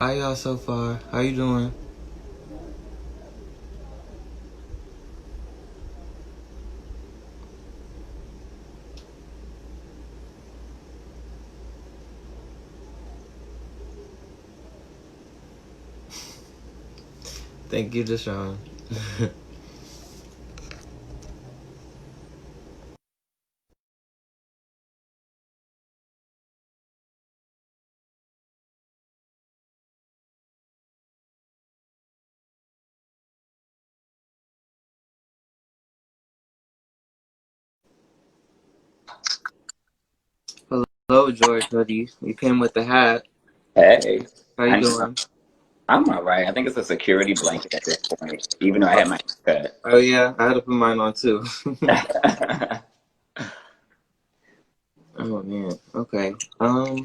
How y'all so far? How you doing? Thank you, Deshaun. Hello, George Hoodie. You came with the hat. Hey, How you I, doing? I'm all right. I think it's a security blanket at this point, even though I had my haircut. Oh yeah, I had to put mine on too. Oh man. Okay. I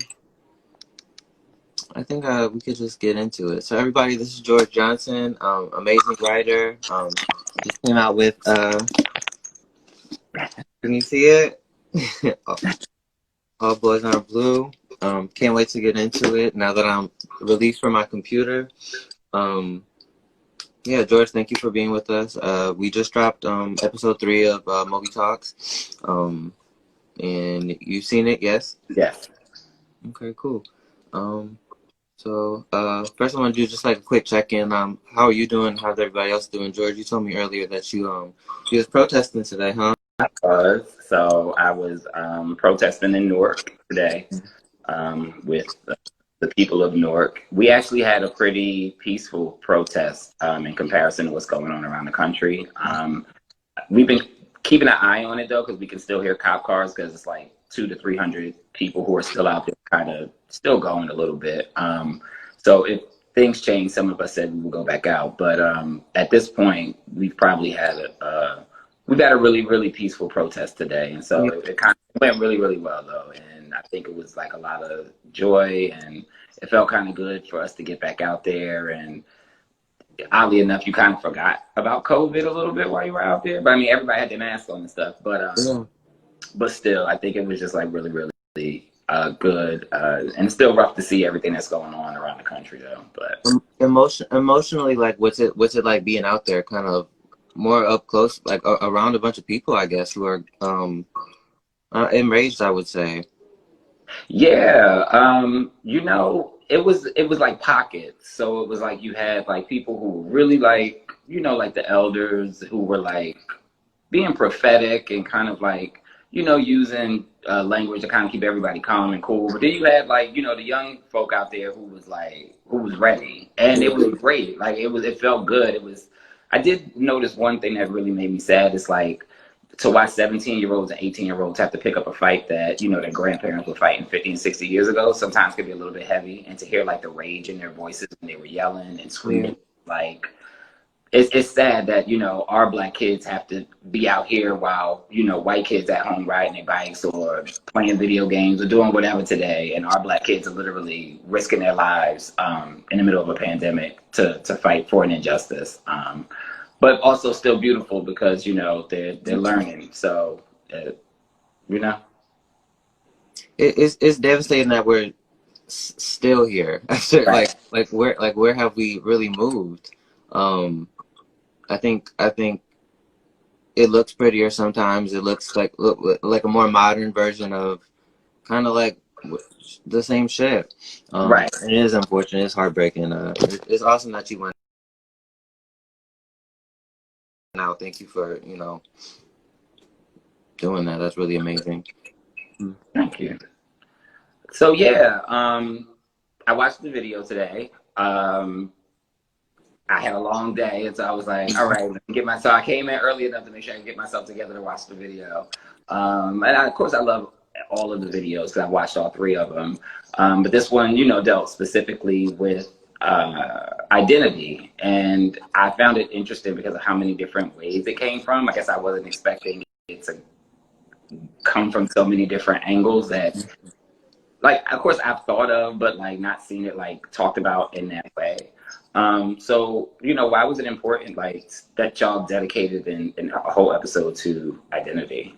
think we could just get into it. So everybody, this is George Johnson. Amazing writer. Just came out with can you see it? All Boys Are Blue. Can't wait to get into it now that I'm released from my computer. Um, Yeah, George, thank you for being with us. We just dropped episode 3 of MOBItalks. And you've seen it, yes? Yes. Okay, cool. Um, first I want to do just like a quick check-in. How are you doing? How's everybody else doing? George, you told me earlier that you was protesting today, huh? So I was protesting in Newark today with the people of Newark. We actually had a pretty peaceful protest in comparison to what's going on around the country. We've been keeping an eye on it though, because we can still hear cop cars because it's like 200 to 300 people who are still out there, kind of still going a little bit. So if things change, some of us said we will go back out, but at this point, we've had a really peaceful protest today, and so Yeah. it kind of went really well though, and I think it was like a lot of joy, and it felt kind of good for us to get back out there. And oddly enough, you kind of forgot about COVID a little bit while you were out there. But I mean, everybody had their mask on and stuff. Yeah. But still, I think it was just like really good. And it's still rough to see everything that's going on around the country, though. But Emotionally, like, what's it like being out there, kind of more up close, like around a bunch of people, I guess, who are enraged, I would say. yeah, it was like pockets. So it was like you had like people who were really like, like the elders who were like being prophetic and kind of like, using language to kind of keep everybody calm and cool. But then you had like, the young folk out there who was ready, and it was great. Like it felt good. I did notice one thing that really made me sad. It's like to watch 17-year-olds and 18-year-olds have to pick up a fight that, their grandparents were fighting 50 and 60 years ago. Sometimes could be a little bit heavy, and to hear like the rage in their voices when they were yelling and Yeah. screaming, like, it's sad that our black kids have to be out here while white kids at home riding their bikes or playing video games or doing whatever today, and our black kids are literally risking their lives in the middle of a pandemic to fight for an injustice, but also still beautiful because they're learning. So you know It's devastating that we're still here after right. where have we really moved? I think it looks prettier sometimes. It looks like a more modern version of kind of like the same shit. Right. It is unfortunate. It's heartbreaking. It's awesome that you went out. Thank you for doing that. That's really amazing. Thank you. So yeah, I watched the video today. I had a long day, and so I was like, all right, let me get myself. I came in early enough to make sure I can get myself together to watch the video. Of course, I love all of the videos because I watched all 3 of them. But this one, dealt specifically with identity, and I found it interesting because of how many different ways it came from. I guess I wasn't expecting it to come from so many different angles that, like, of course I've thought of, but like not seen it like talked about in that way. So, why was it important, like, that y'all dedicated in a whole episode to identity?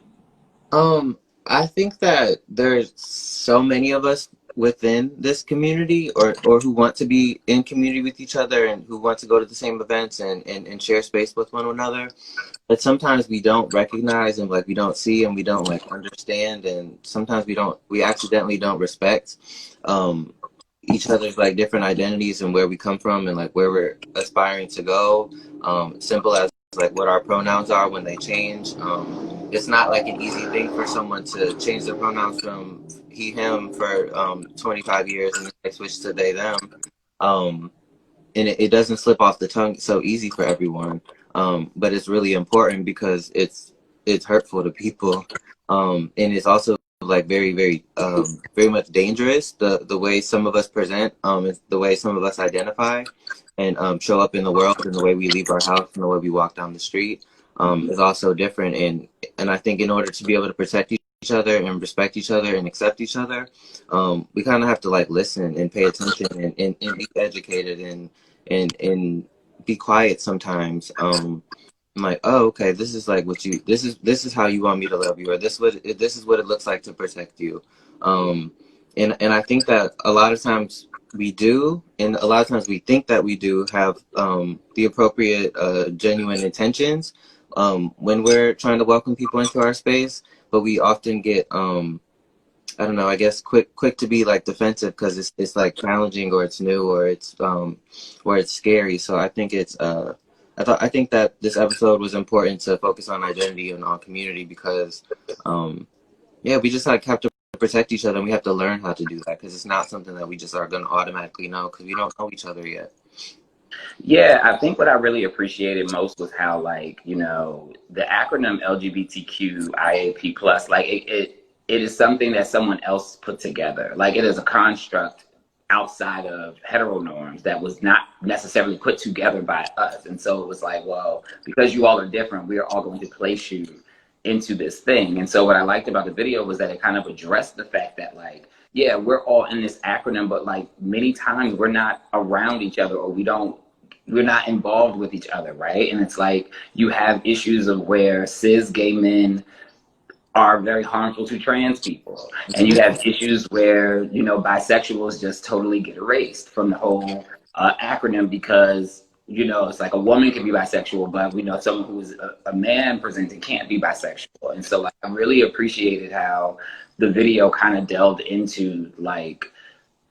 Um, I think that there's so many of us within this community, or who want to be in community with each other and who want to go to the same events and share space with one another. But sometimes we don't recognize and like we don't see and we don't like understand, and sometimes we accidentally don't respect um each other's like different identities and where we come from and like where we're aspiring to go. Simple as like what our pronouns are when they change. It's not like an easy thing for someone to change their pronouns from he him for 25 years and then switch to they them. um and it doesn't slip off the tongue so easy for everyone. But it's really important because it's hurtful to people. And it's also like very much dangerous, the way some of us present, the way some of us identify and show up in the world, and the way we leave our house and the way we walk down the street is also different. And I think in order to be able to protect each other and respect each other and accept each other, we kind of have to like listen and pay attention and be educated and be quiet sometimes. I'm like, oh, okay, this is like what you this is how you want me to love you, or this is what it looks like to protect you. And I think that a lot of times we do, and a lot of times we think that we do have the appropriate genuine intentions when we're trying to welcome people into our space, but we often get I don't know, I guess quick to be like defensive because it's like challenging, or it's new, or it's scary. So I think I think that this episode was important to focus on identity and on community because yeah, we just like have to protect each other, and we have to learn how to do that because it's not something that we just are going to automatically know because we don't know each other yet. Yeah, I think what I really appreciated most was how, like, you know, the acronym LGBTQIAP plus, like it is something that someone else put together. Like, it is a construct outside of hetero norms that was not necessarily put together by us. And so it was like, well, because you all are different, we are all going to place you into this thing. And so what I liked about the video was that it kind of addressed the fact that, like, yeah, we're all in this acronym, but like many times we're not around each other, or we're not involved with each other, right? And it's like you have issues of where cis gay men are very harmful to trans people, and you have issues where, you know, bisexuals just totally get erased from the whole acronym because, you know, it's like a woman can be bisexual, but we know someone who is a man presenting can't be bisexual. And so like I really appreciated how the video kind of delved into, like,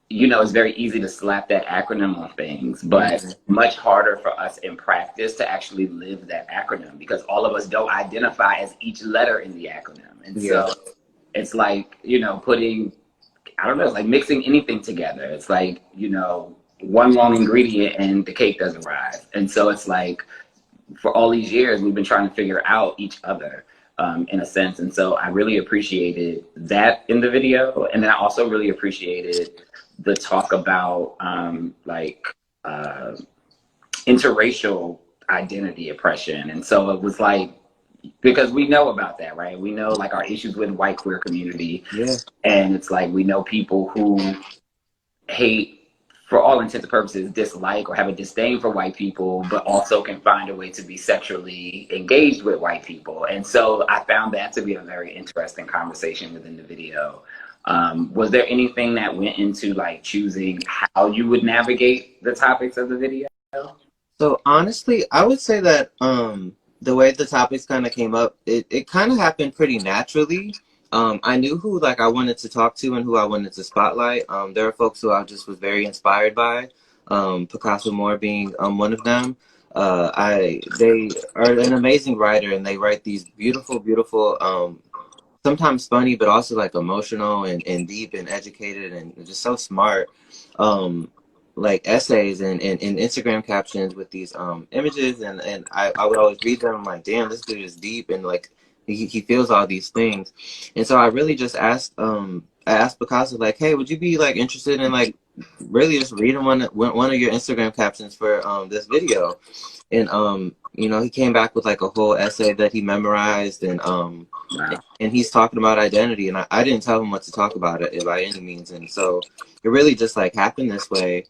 you know, it's very easy to slap that acronym on things, but much harder for us in practice to actually live that acronym because all of us don't identify as each letter in the acronym. And so it's like, you know, putting, I don't know, it's like mixing anything together. It's like, you know, one wrong ingredient and the cake doesn't rise. And so it's like, for all these years, we've been trying to figure out each other. In a sense. And so I really appreciated that in the video. And then I also really appreciated the talk about interracial identity oppression. And so it was like, because we know about that, right? We know like our issues with white queer community. Yeah. And it's like, we know people who hate, for all intents and purposes, dislike or have a disdain for white people, but also can find a way to be sexually engaged with white people. And so I found that to be a very interesting conversation within the video. Was there anything that went into like choosing how you would navigate the topics of the video? So honestly, I would say that the way the topics kind of came up, it kind of happened pretty naturally. I knew who like I wanted to talk to and who I wanted to spotlight. There are folks who I just was very inspired by, Picasso Moore being one of them. They are an amazing writer, and they write these beautiful, sometimes funny, but also like emotional and deep and educated and just so smart, like essays and Instagram captions with these images. And I would always read them. I'm like, damn, this dude is deep, and like he feels all these things. And so I really just asked I asked Picasso, like, hey, would you be like interested in like really just reading one of your Instagram captions for this video? And you know, he came back with like a whole essay that he memorized, and he's talking about identity, and I didn't tell him what to talk about it by any means. And so it really just like happened this way,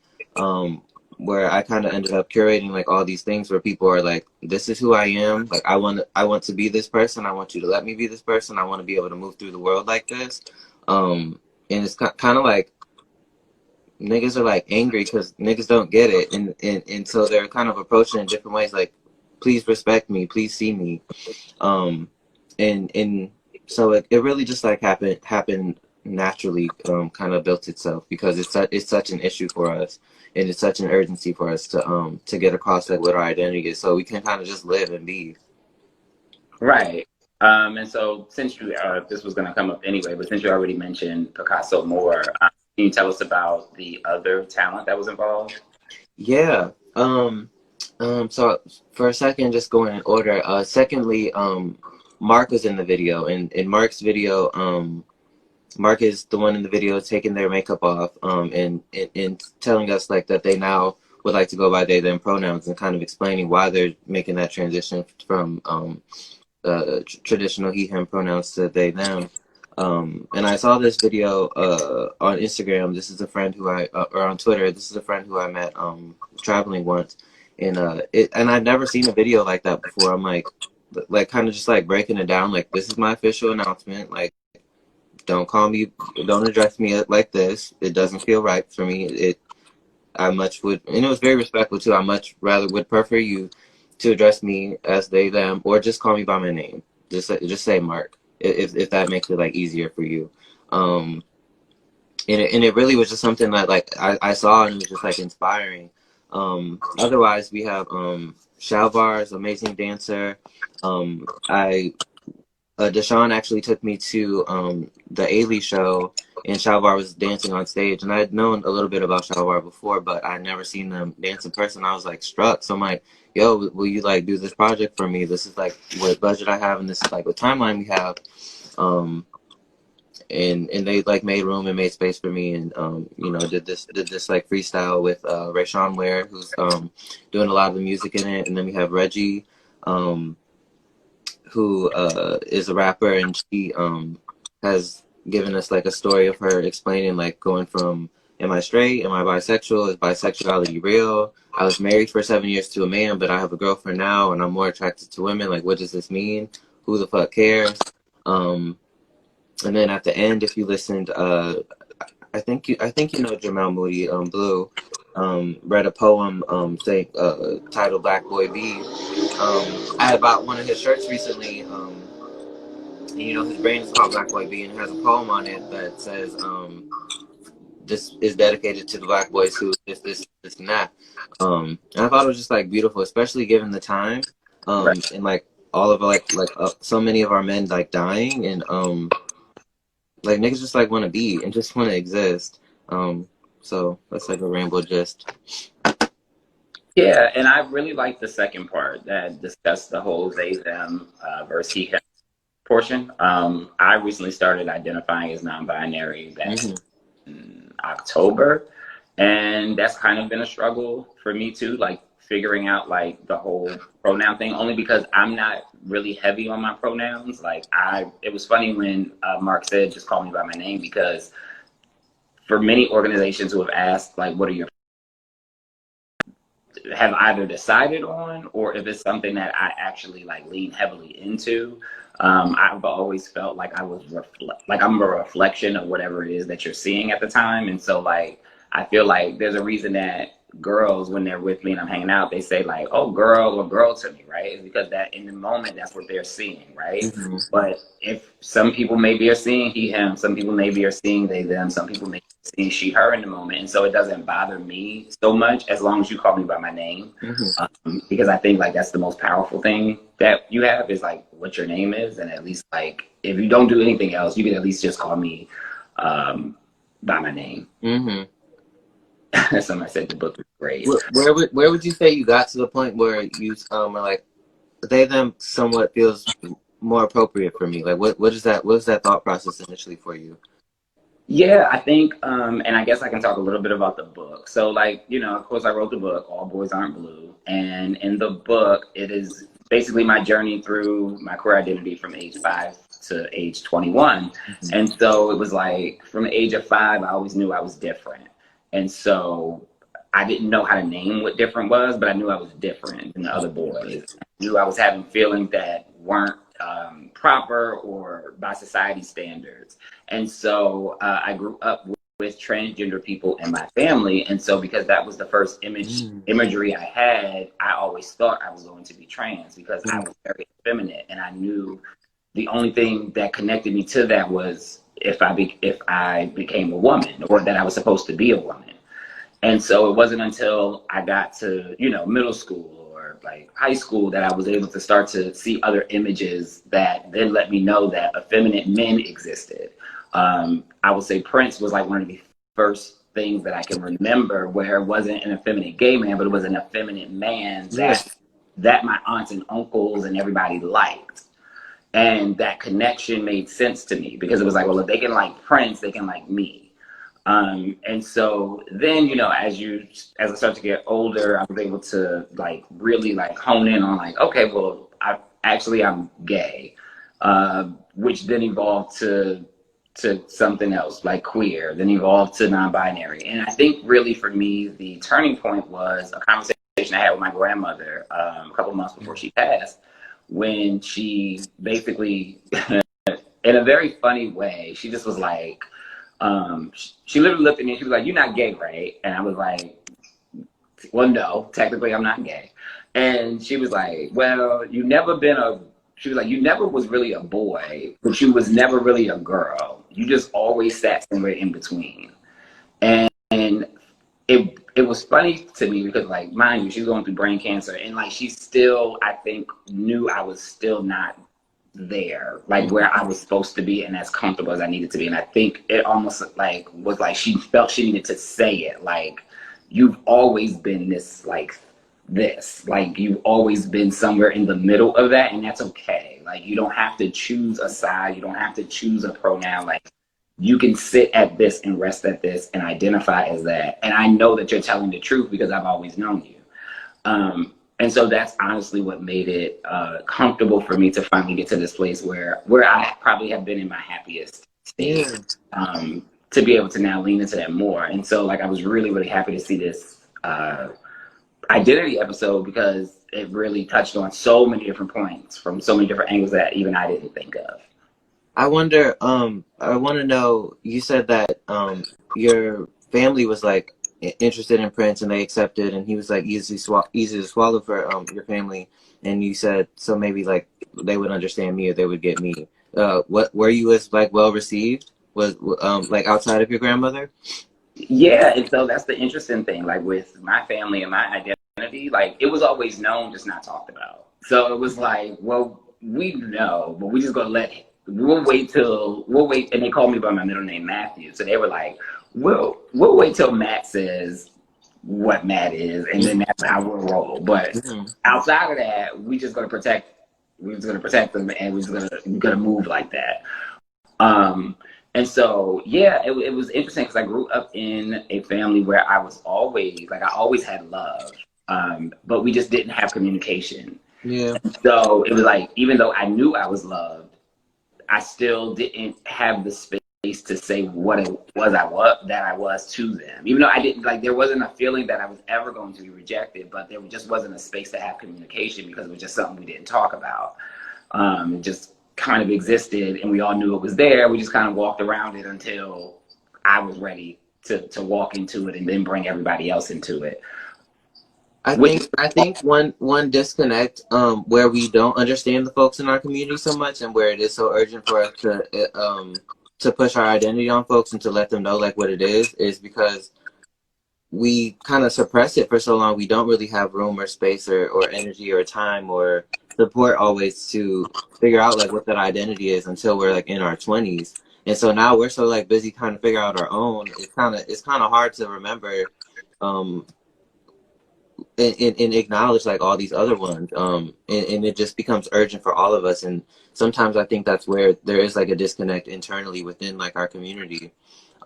where I kind of ended up curating like all these things where people are like, this is who I am, like I want to be this person, I want you to let me be this person, I want to be able to move through the world like this. And it's kind of like niggas are like angry because niggas don't get it, and so they're kind of approaching it in different ways, like, please respect me, please see me, and so it really just like happened naturally, kind of built itself because it's such an issue for us, and it's such an urgency for us to get across like what our identity is, so we can kind of just live and be. Right. And so since you, this was going to come up anyway, but since you already mentioned Picasso more, can you tell us about the other talent that was involved? Yeah. So for a second, just going in order. Secondly, Mark was in the video, and in Mark's video, Mark is the one in the video taking their makeup off, and telling us like that they now would like to go by they them pronouns, and kind of explaining why they're making that transition from traditional he him pronouns to they them. And I saw this video on Instagram. This is a friend who or on Twitter. This is a friend who I met traveling once, and and I've never seen a video like that before. I'm like kind of just like breaking it down. Like, this is my official announcement. Like, don't call me, don't address me like this. It doesn't feel right for me. I much would, and it was very respectful too. I much rather would prefer you to address me as they them, or just call me by my name. Just say Mark, if that makes it like easier for you. And it really was just something that like I saw, and it was just like inspiring. Otherwise we have Shalvar's amazing dancer. I Deshaun actually took me to the Ailey show, and Shalvar was dancing on stage, and I had known a little bit about Shalvar before, but I'd never seen them dance in person. I was like struck, so I'm like, yo, will you like do this project for me? This is like what budget I have, and this is like what timeline we have. And they like made room and made space for me, and you know, did this like freestyle with Rayshawn Ware, who's doing a lot of the music in it, and then we have Reggie, who is a rapper, and she has given us like a story of her explaining like going from, am I straight, am I bisexual, is bisexuality real, I was married for 7 years to a man, but I have a girlfriend now and I'm more attracted to women, like what does this mean, who the fuck cares. And then at the end, if you listened, I think you know Jamel Moody, Blue, read a poem titled Black Boy B. I bought one of his shirts recently, and you know, his brand is called Black Boy B, and it has a poem on it that says, this is dedicated to the black boys who this and that. And I thought it was just like beautiful, especially given the time, Right. and like all of so many of our men like dying, and like niggas just like want to be and just want to exist. So that's like a ramble gist. Yeah, and I really like the second part that discussed the whole they them versus he him portion. I recently started identifying as non-binary back in October, and that's kind of been a struggle for me too, like figuring out like the whole pronoun thing, only because I'm not really heavy on my pronouns. Like it was funny when Mark said just call me by my name, because for many organizations who have asked like what are your, have either decided on, or if it's something that I actually like lean heavily into. I've always felt like like I'm a reflection of whatever it is that you're seeing at the time. And so like, I feel like there's a reason that girls, when they're with me and I'm hanging out, they say like, oh, girl or girl to me, right? It's because that in the moment, that's what they're seeing, right? But if some people maybe are seeing he, him, some people maybe are seeing they, them, some people may be seeing she, her in the moment. And so it doesn't bother me so much as long as you call me by my name. Because I think like that's the most powerful thing that you have is like what your name is. And at least like, if you don't do anything else, you can at least just call me by my name. Somebody said the book is great. Where would you say you got to the point where you are like they them somewhat feels more appropriate for me? Like what is that? What was that thought process initially for you? Yeah, I think, and I guess I can talk a little bit about the book. So like, you know, of course I wrote the book, All Boys Aren't Blue. And in the book, it is basically my journey through my queer identity from age 5 to age 21. And so it was like from the age of 5, I always knew I was different. And so I didn't know how to name what different was, but I knew I was different than the other boys. I knew I was having feelings that weren't proper or by society standards. And so I grew up with with transgender people in my family. And so because that was the first imagery I had, I always thought I was going to be trans because I was very effeminate. And I knew the only thing that connected me to that was if I became a woman, or that I was supposed to be a woman. And so it wasn't until I got to, you know, middle school or like high school that I was able to start to see other images that then let me know that effeminate men existed. I would say Prince was like one of the first things that I can remember where it wasn't an effeminate gay man, but it was an effeminate man that my aunts and uncles and everybody liked. And that connection made sense to me because it was like, well, if they can like Prince, they can like me. And so then, you know, as I start to get older, I was able to like really like hone in on like, okay, well, I'm gay, which then evolved to something else like queer, then evolved to non-binary. And I think really for me, the turning point was a conversation I had with my grandmother a couple months before she passed, when she basically, in a very funny way, she just was like, she literally looked at me and she was like, "You're not gay, right?" And I was like, "Well, no, technically I'm not gay." And she was like, "Well, she was like, you never was really a boy, but you was never really a girl. You just always sat somewhere in between." And it was funny to me because, like, mind you, she's going through brain cancer, and like she still, I think, knew I was still not there, like where I was supposed to be and as comfortable as I needed to be. And I think it almost like was like she felt she needed to say it, like, you've always been this, like you've always been somewhere in the middle of that, and that's okay. Like, you don't have to choose a side, you don't have to choose a pronoun. Like, you can sit at this and rest at this and identify as that. And I know that you're telling the truth because I've always known you. And so that's honestly what made it comfortable for me to finally get to this place where I probably have been in my happiest state, to be able to now lean into that more. And so, like, I was really, really happy to see this identity episode because it really touched on so many different points from so many different angles that even I didn't think of. I wonder, I want to know, you said that your family was like interested in Prince and they accepted, and he was like easy to swallow for your family, and you said so maybe like they would understand me or they would get me. What were you as like well received? Was like outside of your grandmother? Yeah, and so that's the interesting thing. Like with my family and my identity, like it was always known, just not talked about. So it was like, well, we know, but we just gonna we'll wait, and they called me by my middle name, Matthew. So they were like, we'll wait till Matt says what Matt is, and then that's how we'll roll. But outside of that, we're just gonna protect them, and we're gonna move like that. And so, yeah, it was interesting because I grew up in a family where I always had love, but we just didn't have communication. Yeah. And so it was like, even though I knew I was loved, I still didn't have the space to say what it was that I was to them. Even though I didn't, like, there wasn't a feeling that I was ever going to be rejected, but there just wasn't a space to have communication because it was just something we didn't talk about. It just kind of existed and we all knew it was there. We just kind of walked around it until I was ready to walk into it and then bring everybody else into it. I think one disconnect where we don't understand the folks in our community so much, and where it is so urgent for us to push our identity on folks and to let them know like what it is because we kind of suppress it for so long. We don't really have room or space or energy or time or support always to figure out like what that identity is until we're like in our 20s. And so now we're so like busy trying to figure out our own. It's kind of hard to remember and acknowledge like all these other ones, and it just becomes urgent for all of us. And sometimes I think that's where there is like a disconnect internally within like our community,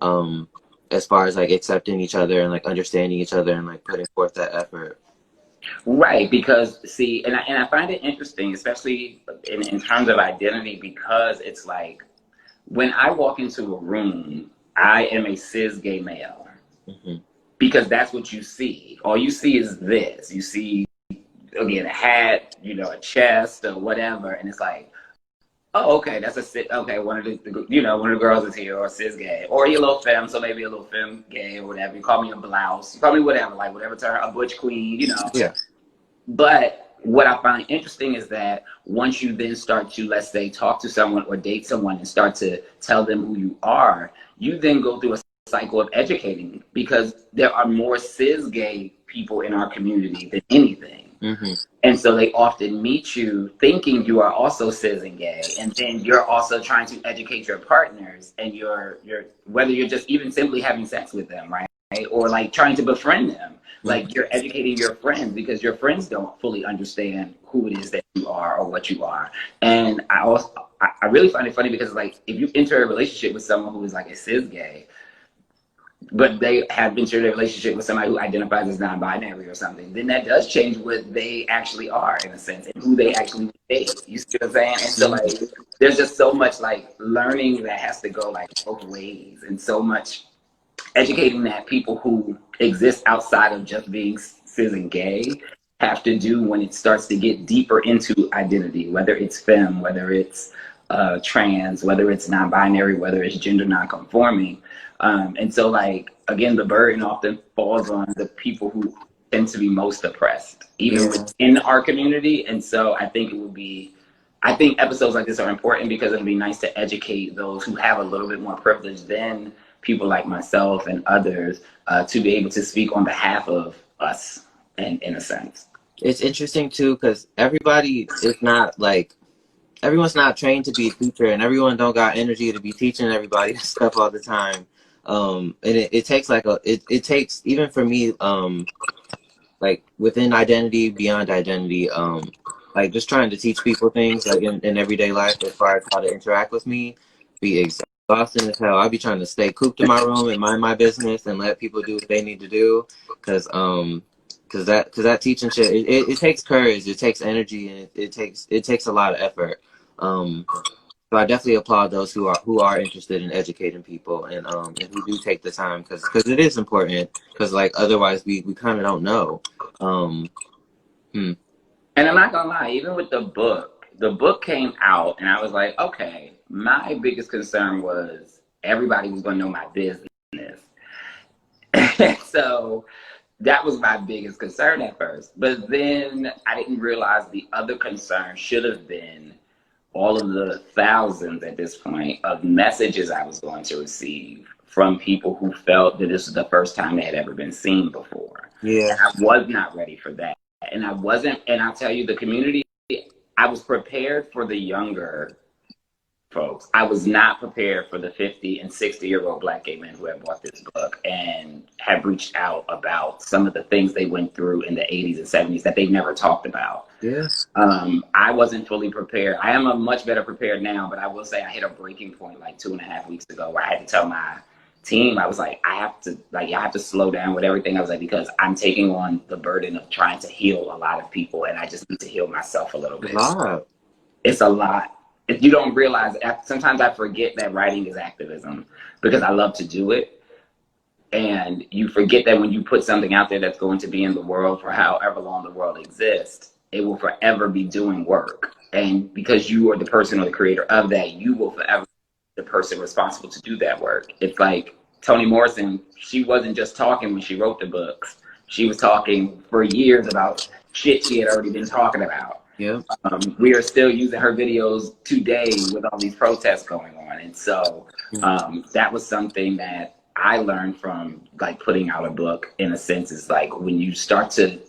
as far as like accepting each other and like understanding each other and like putting forth that effort. Right, because see, and I find it interesting, especially in terms of identity, because it's like when I walk into a room, I am a cis gay male. Because that's what you see. All you see is this. You see, again, a hat, you know, a chest or whatever. And it's like, Oh, okay, that's a cis. Okay, one of one of the girls is here, or cis gay, or you're a little femme, so maybe a little femme gay or whatever. You call me a blouse, you call me whatever, like whatever term, a butch queen, Yeah. But what I find interesting is that once you then start to, let's say, talk to someone or date someone and start to tell them who you are, you then go through a cycle of educating, because there are more cis gay people in our community than anything. Mm-hmm. And so they often meet you thinking you are also cis and gay, and then you're also trying to educate your partners, and you're whether you're just even simply having sex with them, right? Or like trying to befriend them. Like you're educating your friends, because your friends don't fully understand who it is that you are or what you are. And I really find it funny, because like if you enter a relationship with someone who is like a cis gay, but they have entered a relationship with somebody who identifies as non-binary or something, then that does change what they actually are, in a sense, and who they actually date. You see what I'm saying? And so like there's just so much like learning that has to go like both ways, and so much educating that people who exist outside of just being cis and gay have to do when it starts to get deeper into identity, whether it's femme, whether it's trans, whether it's non-binary, whether it's gender non-conforming. And so like, again, the burden often falls on the people who tend to be most oppressed, even within our community. And so I think I think episodes like this are important, because it'll be nice to educate those who have a little bit more privilege than people like myself and others, to be able to speak on behalf of us, in a sense. It's interesting too, because everybody is not like, everyone's not trained to be a teacher, and everyone don't got energy to be teaching everybody stuff all the time. And it takes like it takes, even for me, like within identity, beyond identity, like just trying to teach people things like in everyday life, as far as how to interact with me, be exhausting as hell. I'll be trying to stay cooped in my room and mind my business and let people do what they need to do, because that teaching shit, it takes courage, it takes energy, and it takes a lot of effort. So I definitely applaud those who are interested in educating people, and who do take the time, because it is important, because like otherwise we kind of don't know. And I'm not gonna lie, even with the book came out, and I was like, okay, my biggest concern was everybody was gonna know my business. So that was my biggest concern at first. But then I didn't realize the other concern should have been all of the thousands at this point of messages I was going to receive from people who felt that this was the first time they had ever been seen before. Yeah. And I was not ready for that. And I wasn't, and I'll tell you, the community, I was prepared for the younger folks. I was not prepared for the 50 and 60-year-old Black gay men who have bought this book and have reached out about some of the things they went through in the 80s and 70s that they never talked about. Yes. I wasn't fully prepared. I am a much better prepared now, but I will say I hit a breaking point like 2.5 weeks ago, where I had to tell my team, I was like, I have to slow down with everything. I was like, because I'm taking on the burden of trying to heal a lot of people, and I just need to heal myself a little bit. It's a lot. If you don't realize, sometimes I forget that writing is activism, because I love to do it. And you forget that when you put something out there that's going to be in the world for however long the world exists, it will forever be doing work. And because you are the person or the creator of that, you will forever be the person responsible to do that work. It's like Toni Morrison, she wasn't just talking when she wrote the books. She was talking for years about shit she had already been talking about. Yeah. We are still using her videos today with all these protests going on. And so that was something that I learned from like putting out a book, in a sense. Is like, when you start to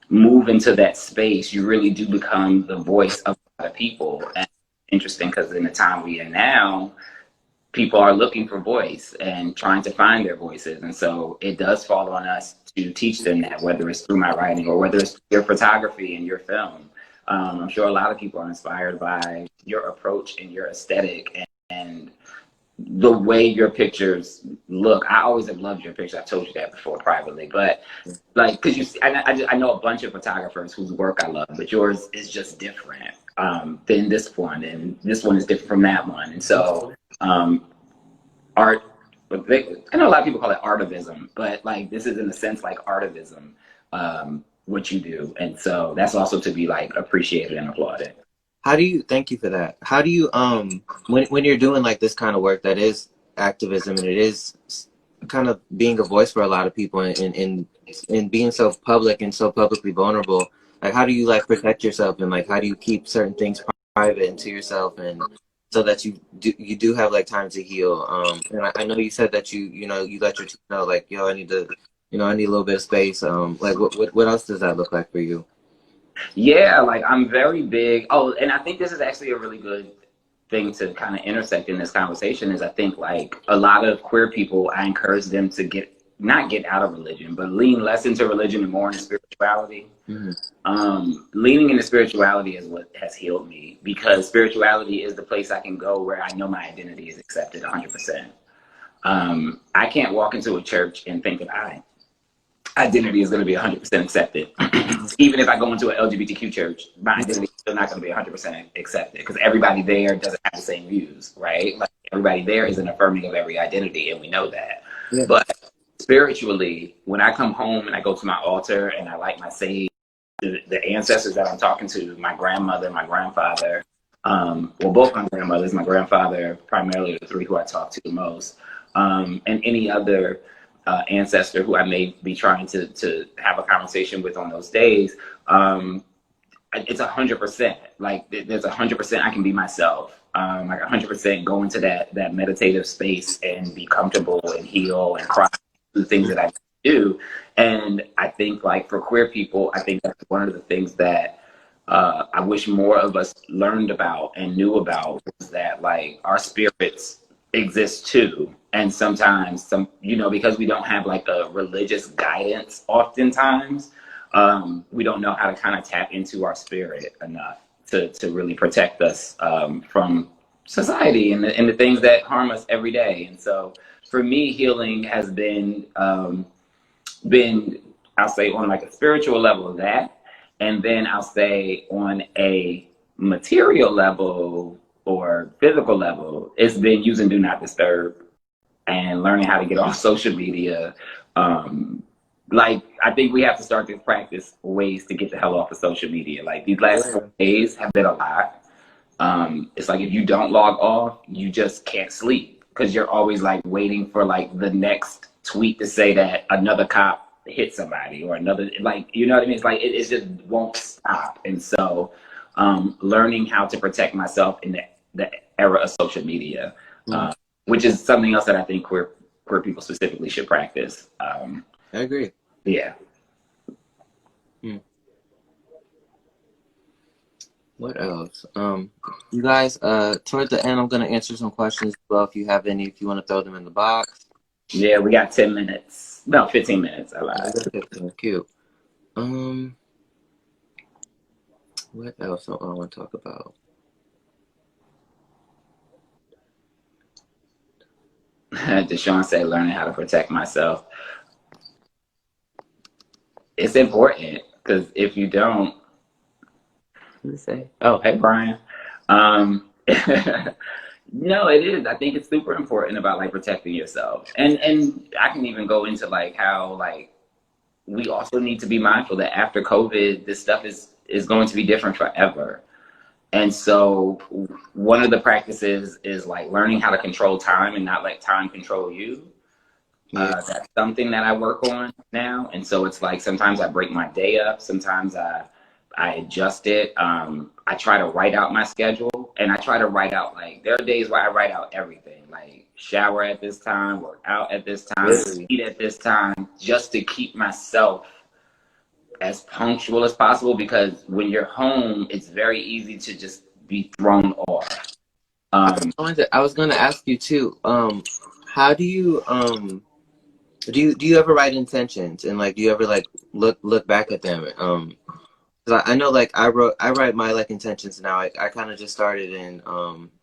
move into that space, you really do become the voice of a lot of people. And it's interesting, because in the time we are now, people are looking for voice and trying to find their voices. And so it does fall on us to teach them that, whether it's through my writing or whether it's your photography and your film. I'm sure a lot of people are inspired by your approach and your aesthetic and the way your pictures look. I always have loved your pictures. I've told you that before privately, but like, because you see, I know a bunch of photographers whose work I love, but yours is just different than this one, and this one is different from that one. And so art, I know a lot of people call it artivism, but like, this is in a sense like artivism, what you do. And so that's also to be like appreciated and applauded. thank you for that. How do you, when you're doing like this kind of work that is activism and it is kind of being a voice for a lot of people and being so public and so publicly vulnerable, like how do you like protect yourself and like how do you keep certain things private and to yourself and so that you do have like time to heal? And I know you said that you know you let your team know like yo I need to I need a little bit of space. Like what else does that look like for you? Yeah, like I'm very big. Oh, and I think this is actually a really good thing to kind of intersect in this conversation is I think like a lot of queer people, I encourage them to not get out of religion, but lean less into religion and more into spirituality. Mm-hmm. Leaning into spirituality is what has healed me because spirituality is the place I can go where I know my identity is accepted 100%. I can't walk into a church and think that my identity is going to be 100% accepted. Even if I go into an LGBTQ church, my identity is still not going to be 100% accepted because everybody there doesn't have the same views, right? Like everybody there isn't affirming of every identity, and we know that. Yeah. But spiritually, when I come home and I go to my altar and I light my sage, the ancestors that I'm talking to, my grandmother, my grandfather, well, both my grandmothers, my grandfather, primarily the three who I talk to the most, and any other ancestor who I may be trying to have a conversation with on those days, it's 100%. Like there's 100% I can be myself. Like 100% go into that meditative space and be comfortable and heal and cry, the things that I do. And I think like for queer people, I think that's one of the things that I wish more of us learned about and knew about was that like our spirits exist too. And sometimes because we don't have like a religious guidance oftentimes, we don't know how to kind of tap into our spirit enough to really protect us from society and the things that harm us every day. And so for me, healing has been I'll say on like a spiritual level of that, and then I'll say on a material level or physical level, it's been using Do Not Disturb and learning how to get off social media. Like I think we have to start to practice ways to get the hell off of social media. Like these last 4 days have been a lot. It's like if you don't log off, you just can't sleep because you're always like waiting for like the next tweet to say that another cop hit somebody or another, like, you know what I mean? It's like it just won't stop. And so learning how to protect myself in the era of social media, which is something else that I think queer people specifically should practice. I agree. Yeah. What else? You guys, toward the end, I'm going to answer some questions as well. If you have any, if you want to throw them in the box. Yeah, we got 10 minutes. No, 15 minutes. I lied. 15. Cute. What else do I want to talk about? Deshaun said, learning how to protect myself. It's important because if you don't, what did it say? Oh, hey, Brian. No, it is. I think it's super important about like protecting yourself. And I can even go into like how like we also need to be mindful that after COVID, this stuff is going to be different forever. And so one of the practices is like learning how to control time and not let time control you. That's something that I work on now. And so it's like sometimes I break my day up. Sometimes I adjust it. I try to write out my schedule, and I try to write out like there are days where I write out everything, like shower at this time, work out at this time, eat at this time, just to keep myself as punctual as possible, because when you're home, it's very easy to just be thrown off. I was going to ask you too. How do you do you ever write intentions and like do you ever like look back at them? I know like I write my like intentions now. I kind of just started in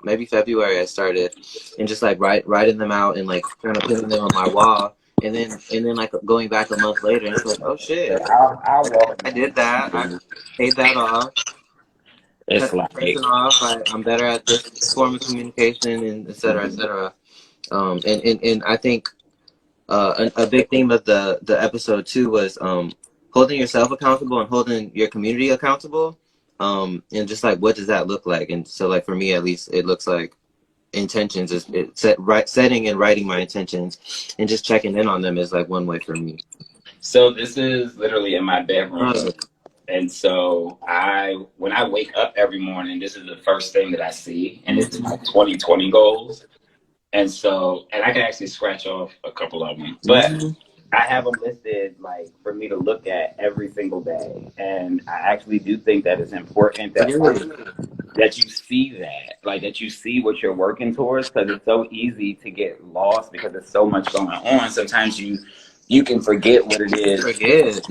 maybe February. I started and just like writing them out and like kind of putting them on my wall. And then like going back a month later, and it's like, oh shit, I did that. I paid that off. It's like person off. I'm better at this form of communication, and et cetera, et cetera. And I think a big theme of the episode too was holding yourself accountable and holding your community accountable. And just like, what does that look like? And so like for me, at least, it looks like intentions is setting and writing my intentions and just checking in on them is like one way for me. So this is literally in my bedroom. And so when I wake up every morning, this is the first thing that I see, and it's my 2020 goals. And so, and I can actually scratch off a couple of them, but I have them listed like for me to look at every single day. And I actually do think that it's important that that you see that, like that you see what you're working towards, because it's so easy to get lost because there's so much going on. Sometimes you can forget what it is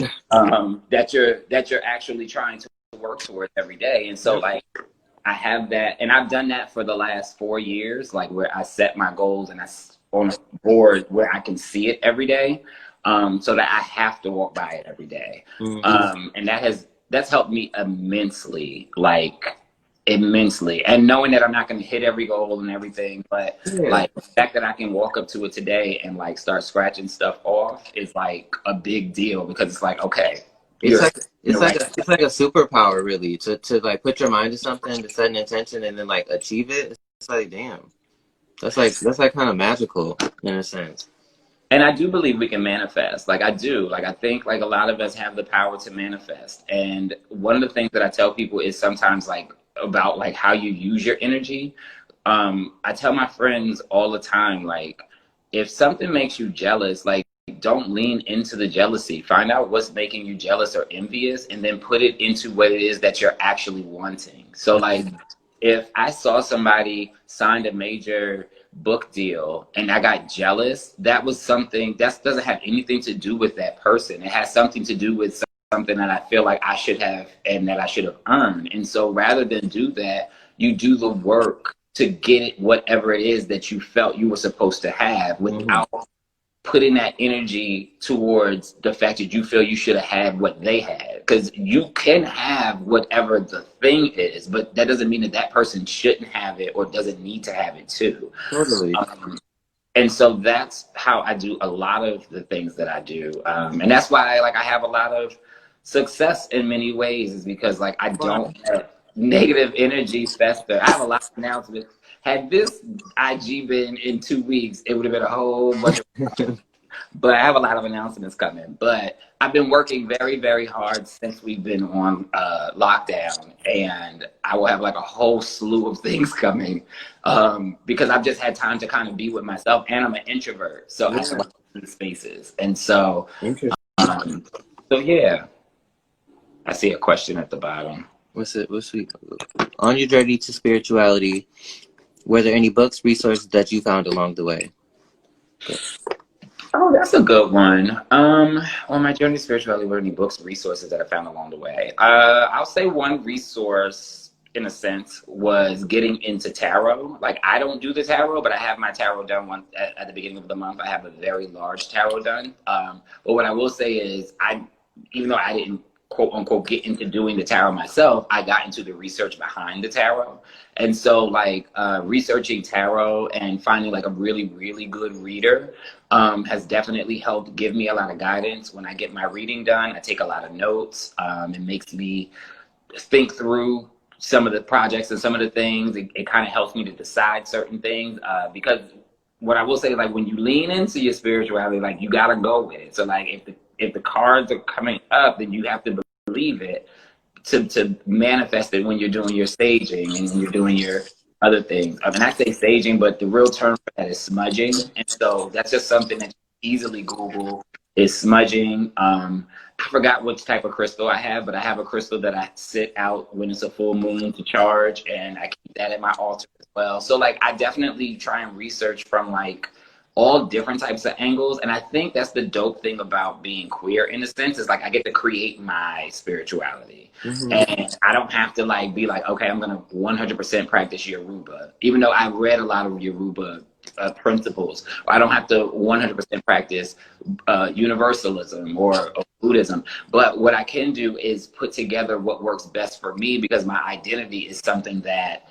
that you're actually trying to work towards every day. And so like I have that, and I've done that for the last 4 years, like where I set my goals and I on a board where I can see it every day, so that I have to walk by it every day. And that's helped me immensely, immensely. And knowing that I'm not going to hit every goal and everything, but like the fact that I can walk up to it today and like start scratching stuff off is like a big deal, because it's like, okay, it's like a superpower, really, to like put your mind to something, to set an intention and then like achieve it. It's like, damn, that's like kind of magical in a sense. And I do believe we can manifest. Like I do. Like I think like a lot of us have the power to manifest. And one of the things that I tell people is sometimes like about like how you use your energy. I tell my friends all the time, like if something makes you jealous, like don't lean into the jealousy. Find out what's making you jealous or envious, and then put it into what it is that you're actually wanting. So like if I saw somebody signed a major book deal and I got jealous, that was something that doesn't have anything to do with that person. It has something to do with something that I feel like I should have and that I should have earned. And so rather than do that, you do the work to get it, whatever it is that you felt you were supposed to have, without putting that energy towards the fact that you feel you should have had what they had. Because you can have whatever the thing is, but that doesn't mean that that person shouldn't have it or doesn't need to have it too. Totally. And so that's how I do a lot of the things that I do. And that's why like I have a lot of success in many ways, is because like I don't let negative energy fester. I have a lot of announcements. Had this IG been in 2 weeks, it would have been a whole bunch of but I have a lot of announcements coming. But I've been working very, very hard since we've been on lockdown, and I will have like a whole slew of things coming, because I've just had time to kind of be with myself, and I'm an introvert, so I like the spaces. And so, so yeah, I see a question at the bottom. What's sweet? On your journey to spirituality, were there any books, resources that you found along the way? Oh, that's a good one. On my journey to spirituality, were there any books, resources that I found along the way? I'll say one resource, in a sense, was getting into tarot. Like, I don't do the tarot, but I have my tarot done at the beginning of the month. I have a very large tarot done. But what I will say is, even though I didn't quote unquote get into doing the tarot myself, I got into the research behind the tarot. And so like researching tarot and finding like a really, really good reader has definitely helped give me a lot of guidance. When I get my reading done, I take a lot of notes. It makes me think through some of the projects and some of the things. It kind of helps me to decide certain things, because what I will say is, like, when you lean into your spirituality, like, you gotta go with it. So like if the cards are coming up, then you have to believe it to manifest it when you're doing your staging and when you're doing your other things. I mean, I say staging, but the real term for that is smudging. And so that's just something that you easily Google, is smudging. I forgot which type of crystal I have, but I have a crystal that I sit out when it's a full moon to charge, and I keep that at my altar as well. So like, I definitely try and research from like all different types of angles. And I think that's the dope thing about being queer, in a sense, is like I get to create my spirituality. And I don't have to like be like, okay, I'm gonna 100% practice Yoruba, even though I've read a lot of Yoruba principles. I don't have to 100% practice universalism or Buddhism. But what I can do is put together what works best for me, because my identity is something that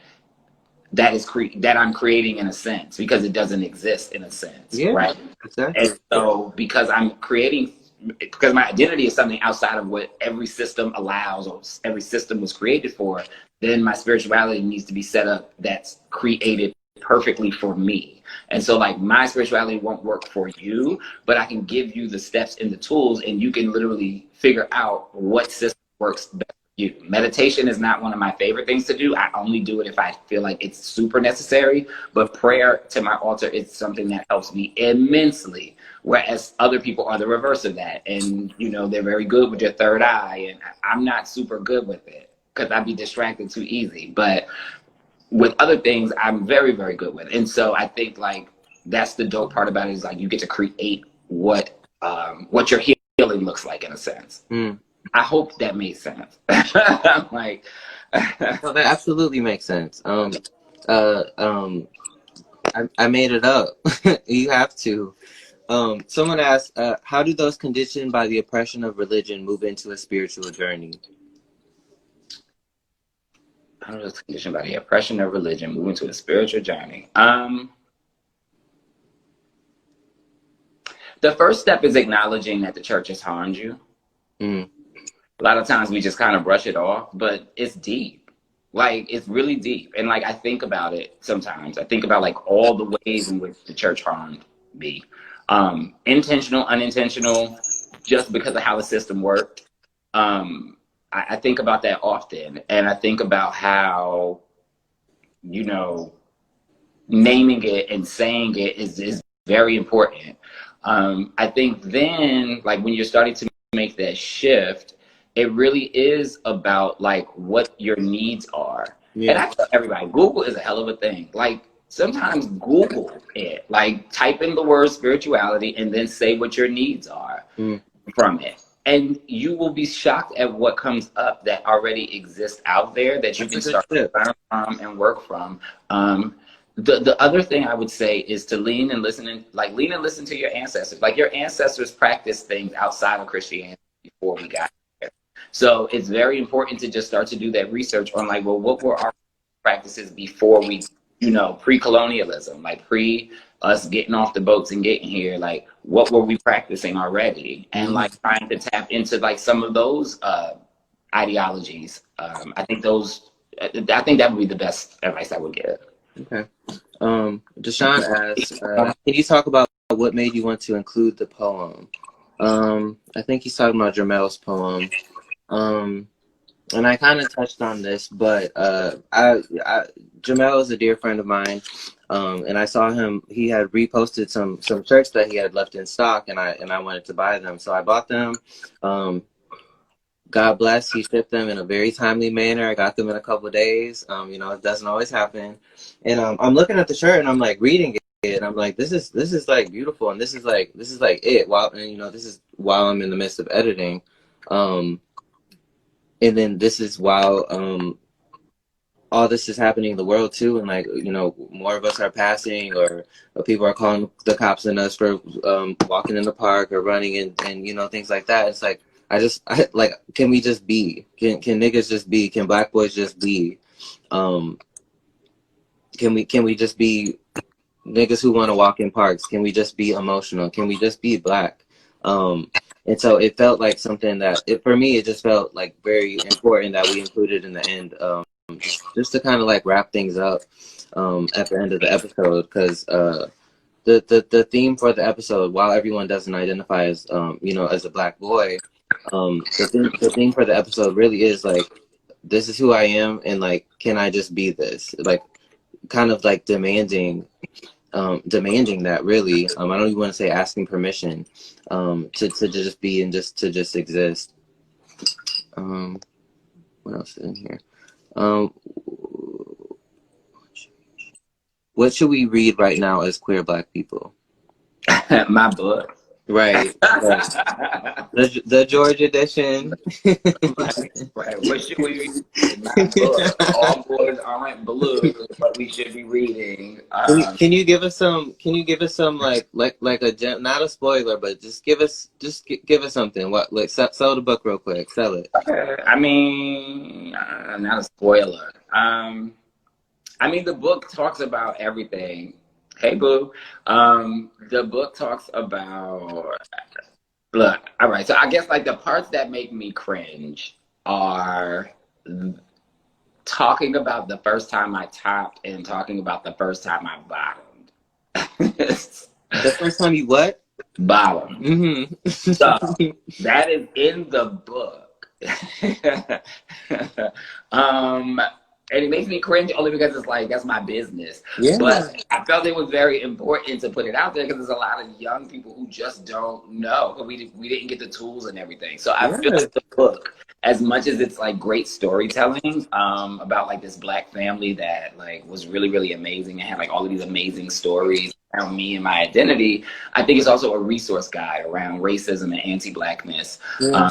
I'm creating, in a sense, because it doesn't exist in a sense, right? Exactly. And so because I'm creating because my identity is something outside of what every system allows or every system was created for, then my spirituality needs to be set up that's created perfectly for me. And so like my spirituality won't work for you, but I can give you the steps and the tools, and you can literally figure out what system works best for you. Meditation is not one of my favorite things to do. I only do it if I feel like it's super necessary, but prayer to my altar is something that helps me immensely. Whereas other people are the reverse of that. And, you know, they're very good with your third eye. And I'm not super good with it because I'd be distracted too easy. But with other things, I'm very, very good with. And so I think like that's the dope part about it, is like you get to create what your healing looks like, in a sense. I hope that made sense. Like, no, that absolutely makes sense. I made it up. You have to. Someone asked, how do those conditioned by the oppression of religion move into a spiritual journey? How does conditioned by the oppression of religion move into a spiritual journey? The first step is acknowledging that the church has harmed you. A lot of times we just kind of brush it off, but it's deep. Like, it's really deep. And like, I think about it sometimes. I think about like all the ways in which the church harmed me. Intentional, unintentional, just because of how the system worked. I think about that often. And I think about how, you know, naming it and saying it is very important. I think then, like, when you're starting to make that shift, it really is about like what your needs are. And I tell everybody, Google is a hell of a thing. Like, sometimes Google it, like type in the word spirituality and then say what your needs are from it. And you will be shocked at what comes up that already exists out there that you can start to learn from and work from. The other thing I would say is to lean and listen to your ancestors. Like, your ancestors practiced things outside of Christianity before we got here. So it's very important to just start to do that research on like, well, what were our practices before we, you know, pre-colonialism, like pre us getting off the boats and getting here, like what were we practicing already? And like trying to tap into like some of those ideologies. I think that would be the best advice I would give. Okay. Deshaun asks, can you talk about what made you want to include the poem? I think he's talking about Jamel's poem. And I kind of touched on this, but Jamel is a dear friend of mine, and I saw him. He had reposted some shirts that he had left in stock, and I wanted to buy them, so I bought them. God bless, he shipped them in a very timely manner. I got them in a couple of days. You know, it doesn't always happen. And I'm looking at the shirt and I'm like reading it, and I'm like, this is like beautiful, and this is like it. This is while I'm in the midst of editing. And then this is while all this is happening in the world too, and like, you know, more of us are passing, or people are calling the cops on us for walking in the park or running and you know, things like that. It's like I like, can we just be? Can niggas just be? Can black boys just be? Can we just be niggas who want to walk in parks? Can we just be emotional? Can we just be black? And so it felt like something that, for me, it just felt like very important that we included in the end, just to kind of like wrap things up at the end of the episode, because the theme for the episode, while everyone doesn't identify as you know, as a black boy, the theme for the episode really is like, this is who I am, and like, can I just be this? Like, kind of like demanding that, really. I don't even want to say asking permission to just be and just to just exist. What else is in here? What should we read right now as queer black people? My book. Right. The George edition. Right. What should we read? My book. All boys aren't blue, but we should be reading. Can you give us some like a, not a spoiler, but just give us something. What, like, sell the book real quick. Sell it. I mean, not a spoiler. I mean, the book talks about everything. Hey, boo. The book talks about Look, all right. So I guess like the parts that make me cringe are talking about the first time I topped and talking about the first time I bottomed. The first time you what? Bottom. Mm-hmm. So that is in the book. And it makes me cringe only because it's like that's my business. Yeah. But I felt it was very important to put it out there because there's a lot of young people who just don't know. We didn't get the tools and everything. So I feel like the book, as much as it's like great storytelling about like this Black family that like was really, really amazing and had like all of these amazing stories around me and my identity, I think it's also a resource guide around racism and anti-Blackness. Yeah.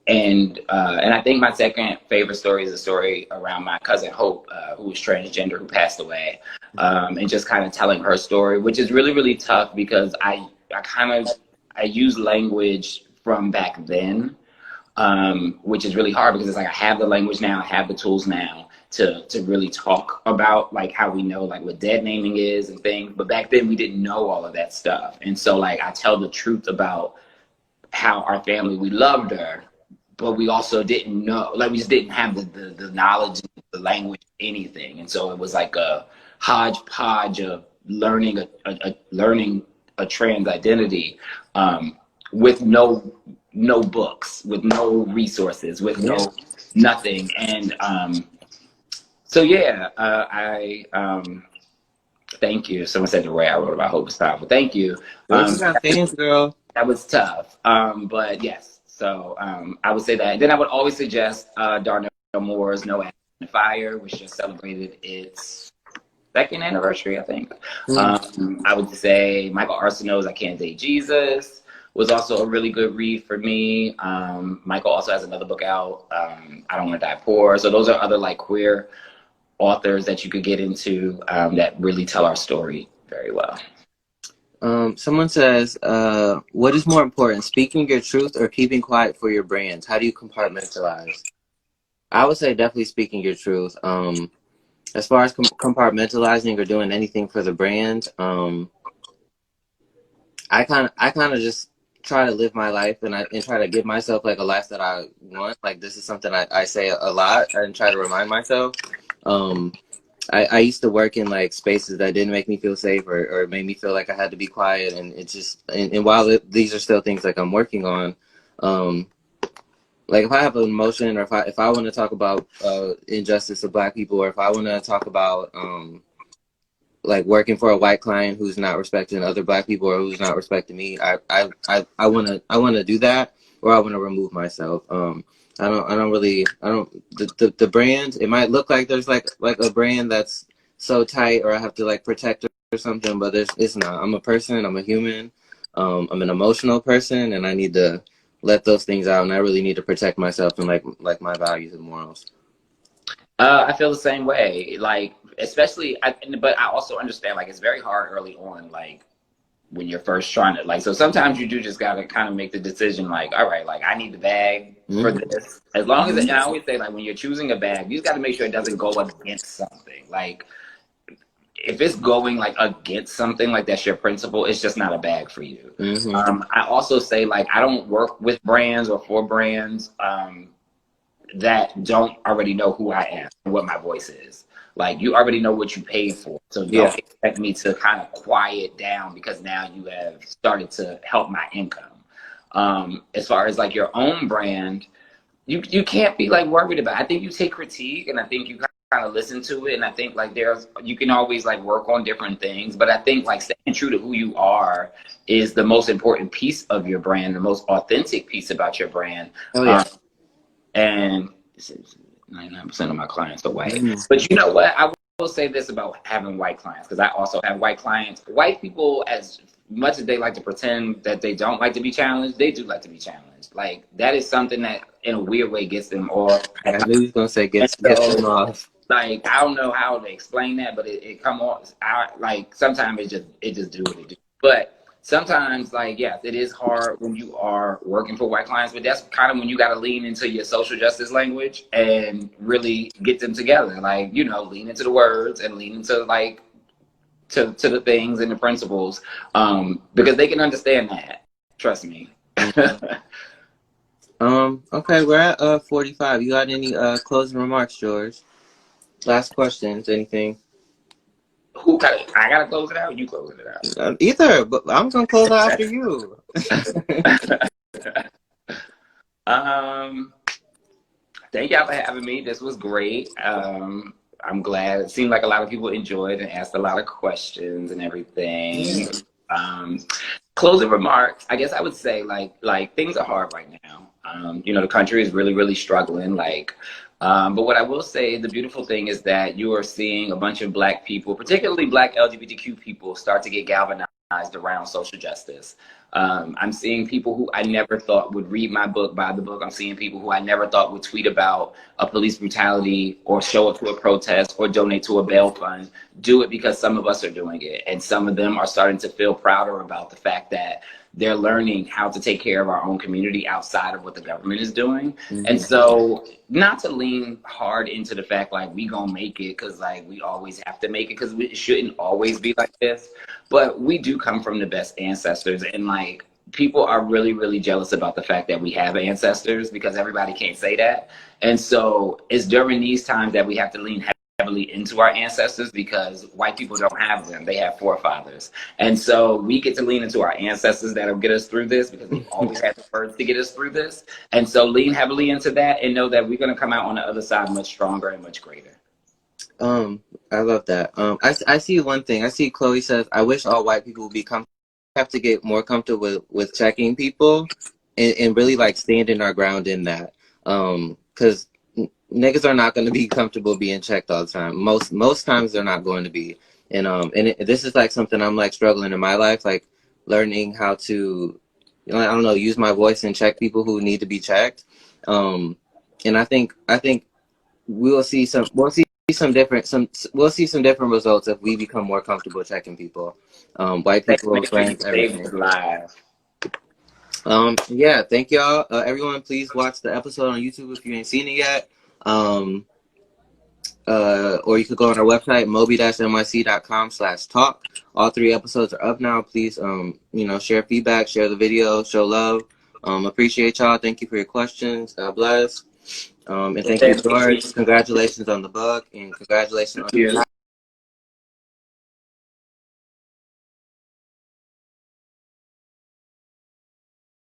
And I think my second favorite story is a story around my cousin Hope, who was transgender, who passed away, and just kind of telling her story, which is really, really tough because I use language from back then, which is really hard because it's like I have the language now, I have the tools now to really talk about like how we know like what dead naming is and things, but back then we didn't know all of that stuff, and so like I tell the truth about how our family, we loved her, but we also didn't know, like we just didn't have the knowledge, the language, anything. And so it was like a hodgepodge of learning a trans identity with no books, with no resources, with no nothing. And so yeah, I thank you. Someone said the way I wrote about hope is powerful. Thank you. Thanks, girl. That was tough. But yes. So I would say that. Then I would always suggest Darnell Moore's No Ash in the Fire, which just celebrated its second anniversary, I think. I would say Michael Arceneaux's I Can't Date Jesus was also a really good read for me. Michael also has another book out, I Don't Want to Die Poor. So those are other like queer authors that you could get into that really tell our story very well. Someone says, what is more important, speaking your truth or keeping quiet for your brand? How do you compartmentalize? I would say definitely speaking your truth. As far as compartmentalizing or doing anything for the brand, I kind of just try to live my life and try to give myself like a life that I want. Like this is something I say a lot and try to remind myself. I used to work in like spaces that didn't make me feel safe or made me feel like I had to be quiet, and it's just and while these are still things like I'm working on, like if I have an emotion or if I want to talk about injustice of Black people, or if I want to talk about like working for a white client who's not respecting other Black people or who's not respecting me, I want to do that, or I want to remove myself. The brand, it might look like there's like a brand that's so tight or I have to like protect it or something, but it's not. I'm a person, I'm a human, I'm an emotional person, and I need to let those things out, and I really need to protect myself and like my values and morals. I feel the same way, like especially, but I also understand like it's very hard early on, like when you're first trying to like, so sometimes you do just gotta kind of make the decision like, all right, like I need the bag for this. As long as and I always say like when you're choosing a bag, you just gotta make sure it doesn't go against something. Like if it's going like against something, like that's your principle, it's just not a bag for you. I also say like I don't work with brands or for brands that don't already know who I am and what my voice is. Like you already know what you paid for, so don't expect me to kind of quiet down because now you have started to help my income. As far as like your own brand, you can't be like worried about it. I think you take critique and I think you kind of listen to it, and I think like you can always like work on different things, but I think like staying true to who you are is the most important piece of your brand, the most authentic piece about your brand. And 99% of my clients are white. But you know what? I will say this about having white clients, because I also have white clients. White people, as much as they like to pretend that they don't like to be challenged, they do like to be challenged. Like that is something that in a weird way gets them off. I knew he was going to say gets them off. Like I don't know how to explain that, but it come off. Like sometimes it just do what it do. But sometimes, like, yes, it is hard when you are working for white clients, but that's kind of when you got to lean into your social justice language and really get them together. Like, you know, lean into the words and lean into like to the things and the principles, because they can understand that. Trust me. Okay, we're at 45. You got any closing remarks, George? Last questions, anything? I gotta close it out. You close it out. Either, but I'm gonna close out after you. Thank y'all for having me. This was great. I'm glad. It seemed like a lot of people enjoyed and asked a lot of questions and everything. Closing remarks. I guess I would say like things are hard right now. You know, the country is really, really struggling. But what I will say, the beautiful thing is that you are seeing a bunch of Black people, particularly Black LGBTQ people, start to get galvanized around social justice. I'm seeing people who I never thought would read my book, buy the book. I'm seeing people who I never thought would tweet about a police brutality or show up to a protest or donate to a bail fund, do it because some of us are doing it. And some of them are starting to feel prouder about the fact that they're learning how to take care of our own community outside of what the government is doing. And so not to lean hard into the fact like we gonna make it because like we always have to make it, because it shouldn't always be like this. But we do come from the best ancestors, and like people are really, really jealous about the fact that we have ancestors because everybody can't say that. And so it's during these times that we have to lean heavily into our ancestors, because white people don't have them. They have forefathers. And so we get to lean into our ancestors that'll get us through this, because they've always had the first to get us through this. And so lean heavily into that and know that we're going to come out on the other side much stronger and much greater. I love that. I see one thing. I see Chloe says, I wish all white people would have to get more comfortable with checking people and really like standing our ground in that. Because niggas are not going to be comfortable being checked all the time. Most times they're not going to be. And this is like something I'm like struggling in my life, like learning how to, you know, I don't know, use my voice and check people who need to be checked. And I think we'll see some different results if we become more comfortable checking people. White people, friends, everything. Yeah, thank y'all. Everyone, please watch the episode on YouTube if you ain't seen it yet. Or you could go on our website, mobi-nyc.com/talk. All 3 episodes are up now. Please, you know, share feedback, share the video, show love. Appreciate y'all. Thank you for your questions. God bless. And thank you, George. Congratulations on the book, and congratulations on your